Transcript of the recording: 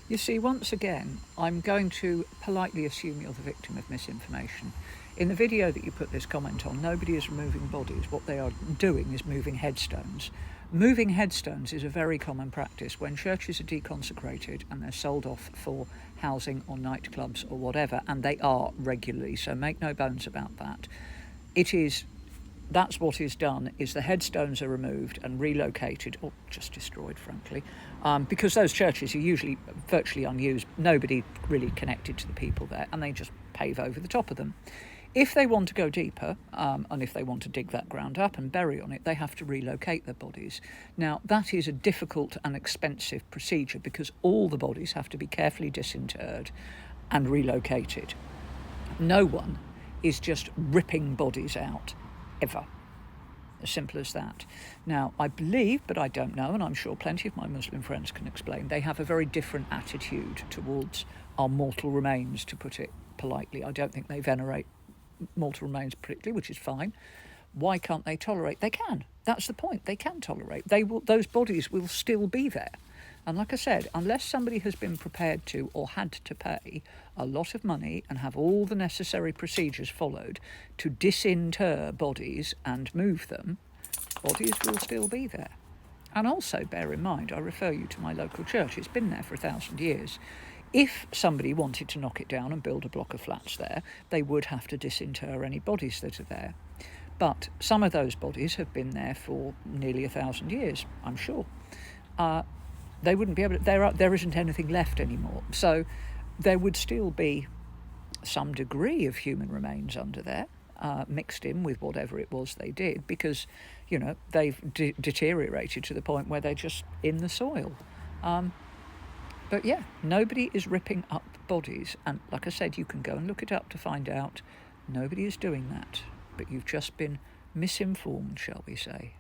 You see, once again, I'm going to politely assume you're the victim of misinformation. In the video that you put this comment on, nobody is removing bodies. What they are doing is moving headstones. Moving headstones is a very common practice when churches are deconsecrated and they're sold off for housing or nightclubs or whatever, and they are regularly, so make no bones about that. That's what is done, is the headstones are removed and relocated, or just destroyed, frankly, because those churches are usually virtually unused, nobody really connected to the people there, and they just pave over the top of them. If they want to go deeper, and if they want to dig that ground up and bury on it, they have to relocate their bodies. Now, that is a difficult and expensive procedure because all the bodies have to be carefully disinterred and relocated. No one is just ripping bodies out, ever. As simple as that. Now, I believe, but I don't know, and I'm sure plenty of my Muslim friends can explain, they have a very different attitude towards our mortal remains, to put it politely. I don't think they venerate mortal remains particularly, which is fine. Why can't they tolerate? They can. That's the point. They can tolerate. Those bodies will still be there. And like I said, unless somebody has been prepared to or had to pay a lot of money and have all the necessary procedures followed to disinter bodies and move them, bodies will still be there. And also bear in mind, I refer you to my local church. It's been there for 1,000 years. If somebody wanted to knock it down and build a block of flats there, they would have to disinter any bodies that are there. But some of those bodies have been there for nearly 1,000 years, I'm sure. They wouldn't be able to, there isn't anything left anymore. So there would still be some degree of human remains under there, mixed in with whatever it was they did, because, they've deteriorated to the point where they're just in the soil. But yeah, nobody is ripping up bodies. And like I said, you can go and look it up to find out. Nobody is doing that. But you've just been misinformed, shall we say.